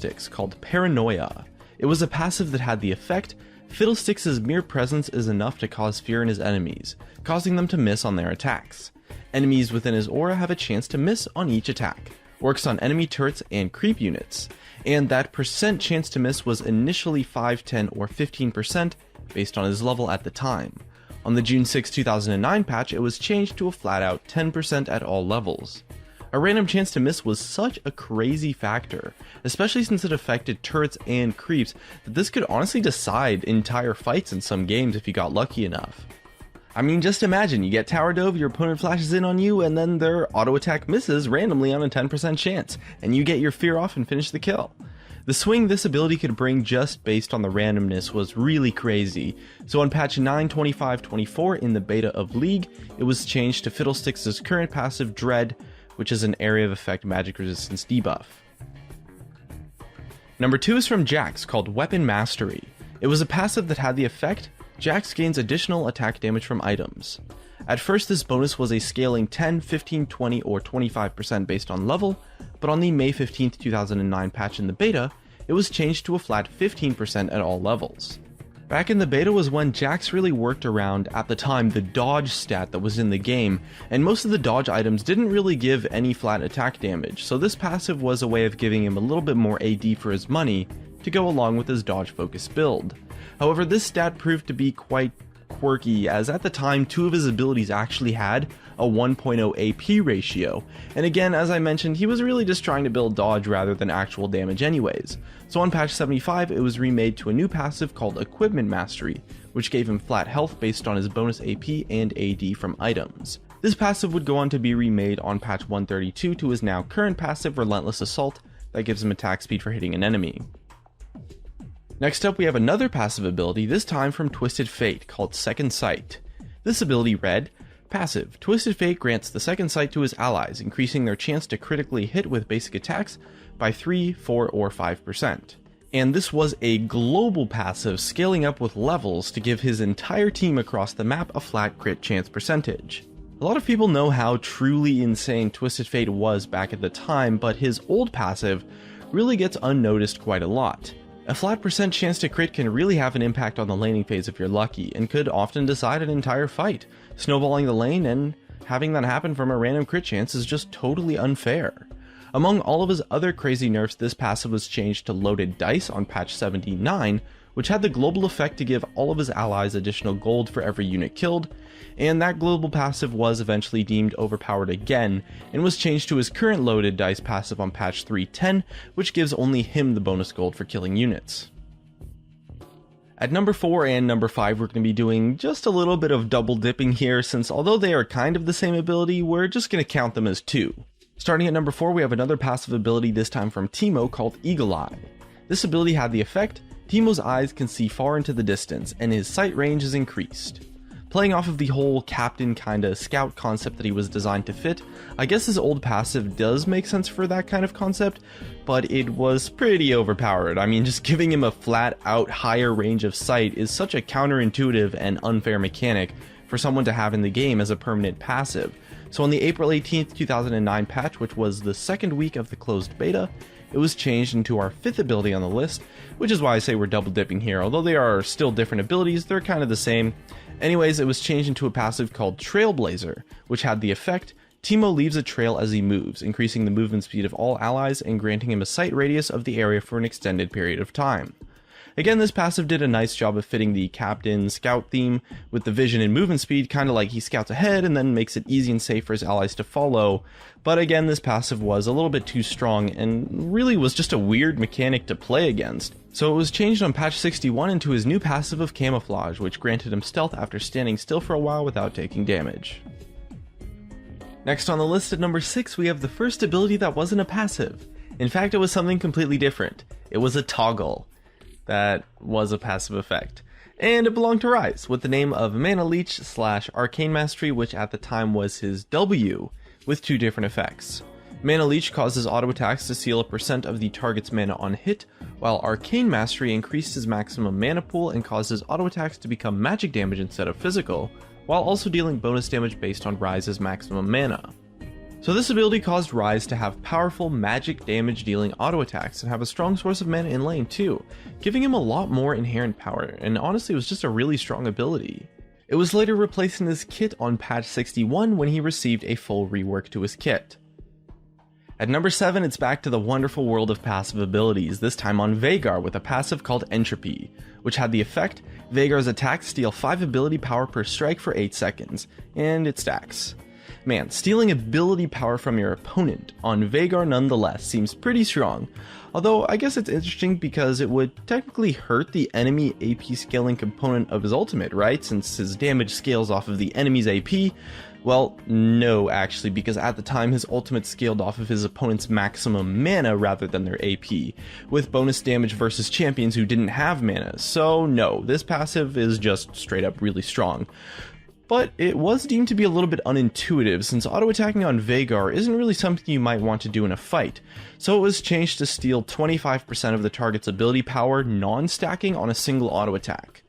Fiddlesticks called Paranoia. It was a passive that had the effect, Fiddlesticks' mere presence is enough to cause fear in his enemies, causing them to miss on their attacks. Enemies within his aura have a chance to miss on each attack. Works on enemy turrets and creep units, and that percent chance to miss was initially 5, 10, or 15% based on his level at the time. On the June 6, 2009 patch, it was changed to a flat out 10% at all levels. A random chance to miss was such a crazy factor, especially since it affected turrets and creeps, that this could honestly decide entire fights in some games if you got lucky enough. I mean, just imagine, you get tower dove, your opponent flashes in on you, and then their auto attack misses randomly on a 10% chance, and you get your fear off and finish the kill. The swing this ability could bring just based on the randomness was really crazy, so on patch 9.25.24 in the beta of League, it was changed to Fiddlesticks' current passive Dread, which is an area of effect magic resistance debuff. Number 2 is from Jax, called Weapon Mastery. It was a passive that had the effect, Jax gains additional attack damage from items. At first this bonus was a scaling 10, 15, 20, or 25% based on level, but on the May 15, 2009 patch in the beta, it was changed to a flat 15% at all levels. Back in the beta was when Jax really worked around, at the time, the dodge stat that was in the game, and most of the dodge items didn't really give any flat attack damage, so this passive was a way of giving him a little bit more AD for his money to go along with his dodge focused build. However, this stat proved to be quite quirky, as at the time 2 of his abilities actually had a 1.0 AP ratio, and again, as I mentioned, he was really just trying to build dodge rather than actual damage anyways. So on patch 75 it was remade to a new passive called Equipment Mastery, which gave him flat health based on his bonus AP and AD from items. This passive would go on to be remade on patch 132 to his now current passive Relentless Assault that gives him attack speed for hitting an enemy. Next up we have another passive ability, this time from Twisted Fate, called Second Sight. This ability read, passive, Twisted Fate grants the second sight to his allies, increasing their chance to critically hit with basic attacks by 3, 4, or 5%. And this was a global passive scaling up with levels to give his entire team across the map a flat crit chance percentage. A lot of people know how truly insane Twisted Fate was back at the time, but his old passive really gets unnoticed quite a lot. A flat percent chance to crit can really have an impact on the laning phase if you're lucky, and could often decide an entire fight. Snowballing the lane and having that happen from a random crit chance is just totally unfair. Among all of his other crazy nerfs, this passive was changed to Loaded Dice on patch 79, which had the global effect to give all of his allies additional gold for every unit killed, and that global passive was eventually deemed overpowered again, and was changed to his current Loaded Dice passive on patch 3.10, which gives only him the bonus gold for killing units. At number 4 and number 5 we're going to be doing just a little bit of double dipping here, since although they are kind of the same ability, we're just going to count them as 2. Starting at number 4 we have another passive ability, this time from Teemo, called Eagle Eye. This ability had the effect, Teemo's eyes can see far into the distance, and his sight range is increased. Playing off of the whole captain kinda scout concept that he was designed to fit, I guess his old passive does make sense for that kind of concept, but it was pretty overpowered. I mean, just giving him a flat out higher range of sight is such a counterintuitive and unfair mechanic for someone to have in the game as a permanent passive. So on the April 18th, 2009 patch, which was the second week of the closed beta, it was changed into our 5th ability on the list, which is why I say we're double dipping here. Although they are still different abilities, they're kind of the same. Anyways, it was changed into a passive called Trailblazer, which had the effect, Teemo leaves a trail as he moves, increasing the movement speed of all allies and granting him a sight radius of the area for an extended period of time. Again, this passive did a nice job of fitting the captain scout theme with the vision and movement speed, kinda like he scouts ahead and then makes it easy and safe for his allies to follow, but again this passive was a little bit too strong and really was just a weird mechanic to play against. So it was changed on patch 61 into his new passive of Camouflage, which granted him stealth after standing still for a while without taking damage. Next on the list at number 6 we have the first ability that wasn't a passive. In fact, it was something completely different. It was a toggle. That was a passive effect. And it belonged to Rise, with the name of Mana Leech / Arcane Mastery, which at the time was his W, with 2 different effects. Mana Leech causes auto attacks to seal a percent of the target's mana on hit, while Arcane Mastery increased his maximum mana pool and causes auto attacks to become magic damage instead of physical, while also dealing bonus damage based on Rise's maximum mana. So this ability caused Rise to have powerful magic damage dealing auto attacks and have a strong source of mana in lane too, giving him a lot more inherent power, and honestly it was just a really strong ability. It was later replaced in his kit on patch 61 when he received a full rework to his kit. At number 7, it's back to the wonderful world of passive abilities, this time on Veigar with a passive called Entropy, which had the effect, Veigar's attacks steal 5 ability power per strike for 8 seconds, and it stacks. Man, stealing ability power from your opponent on Veigar nonetheless seems pretty strong, although I guess it's interesting because it would technically hurt the enemy AP scaling component of his ultimate, right? Since his damage scales off of the enemy's AP. Well, no actually, because at the time his ultimate scaled off of his opponent's maximum mana rather than their AP, with bonus damage versus champions who didn't have mana, so no, this passive is just straight up really strong. But it was deemed to be a little bit unintuitive since auto-attacking on Veigar isn't really something you might want to do in a fight, so it was changed to steal 25% of the target's ability power non-stacking on a single auto-attack.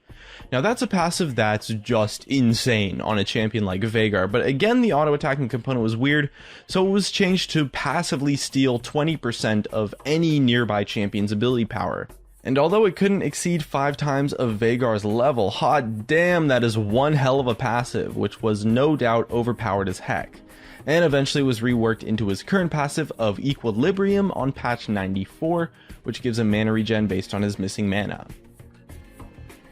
Now that's a passive that's just insane on a champion like Veigar, but again the auto-attacking component was weird, so it was changed to passively steal 20% of any nearby champion's ability power. And although it couldn't exceed 5 times of Veigar's level, hot damn that is one hell of a passive, which was no doubt overpowered as heck. And eventually was reworked into his current passive of Equilibrium on patch 94, which gives him mana regen based on his missing mana.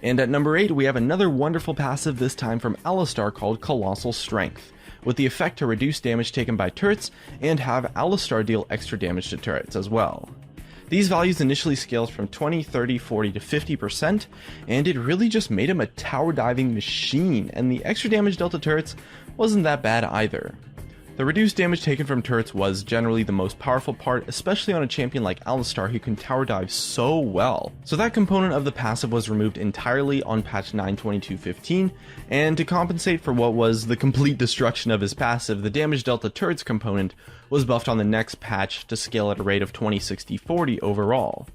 And at number 8 we have another wonderful passive, this time from Alistar, called Colossal Strength, with the effect to reduce damage taken by turrets and have Alistar deal extra damage to turrets as well. These values initially scaled from 20, 30, 40 to 50%, and it really just made him a tower diving machine, and the extra damage dealt to turrets wasn't that bad either. The reduced damage taken from turrets was generally the most powerful part, especially on a champion like Alistar who can tower dive so well. So that component of the passive was removed entirely on patch 9.22.15, and to compensate for what was the complete destruction of his passive, the damage dealt to turrets component was buffed on the next patch to scale at a rate of 20-60-40 overall.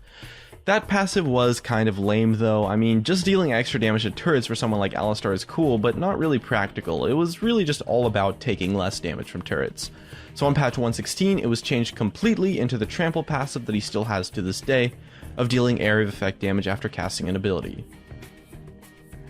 That passive was kind of lame though. I mean, just dealing extra damage to turrets for someone like Alistar is cool, but not really practical. It was really just all about taking less damage from turrets. So on patch 116, it was changed completely into the trample passive that he still has to this day, of dealing area of effect damage after casting an ability.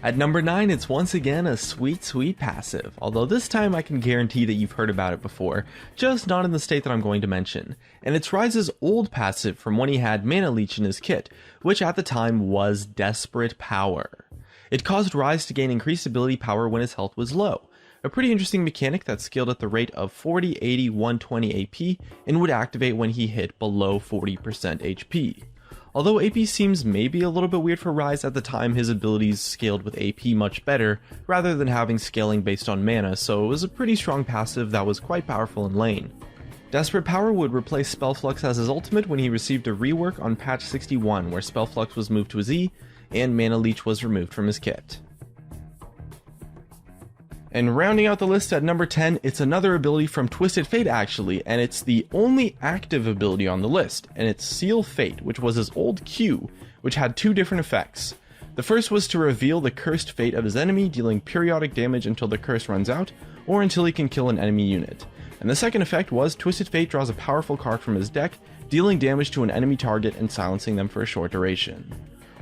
At number 9, it's once again a sweet, sweet passive, although this time I can guarantee that you've heard about it before, just not in the state that I'm going to mention, and it's Rise's old passive from when he had Mana Leech in his kit, which at the time was Desperate Power. It caused Rise to gain increased ability power when his health was low, a pretty interesting mechanic that scaled at the rate of 40, 80, 120 AP, and would activate when he hit below 40% HP. Although AP seems maybe a little bit weird for Rise, at the time his abilities scaled with AP much better, rather than having scaling based on mana, so it was a pretty strong passive that was quite powerful in lane. Desperate Power would replace Spell Flux as his ultimate when he received a rework on patch 61, where Spell Flux was moved to his E, and Mana Leech was removed from his kit. And rounding out the list at number 10, it's another ability from Twisted Fate actually, and it's the only active ability on the list, and it's Seal Fate, which was his old Q, which had 2 different effects. The first was to reveal the cursed fate of his enemy, dealing periodic damage until the curse runs out, or until he can kill an enemy unit. And the second effect was Twisted Fate draws a powerful card from his deck, dealing damage to an enemy target and silencing them for a short duration.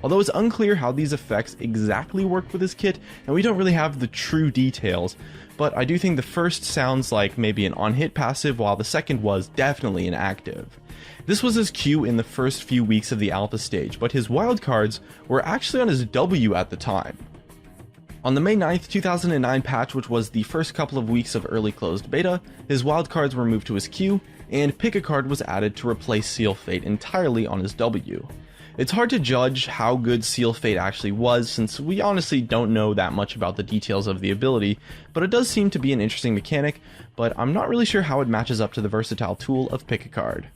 Although it's unclear how these effects exactly worked with his kit, and we don't really have the true details, but I do think the first sounds like maybe an on-hit passive, while the second was definitely an active. This was his Q in the first few weeks of the alpha stage, but his wildcards were actually on his W at the time. On the May 9th, 2009 patch, which was the first couple of weeks of early closed beta, his wildcards were moved to his Q, and Pick a Card was added to replace Seal Fate entirely on his W. It's hard to judge how good Seal Fate actually was, since we honestly don't know that much about the details of the ability, but it does seem to be an interesting mechanic, but I'm not really sure how it matches up to the versatile tool of Pick a Card.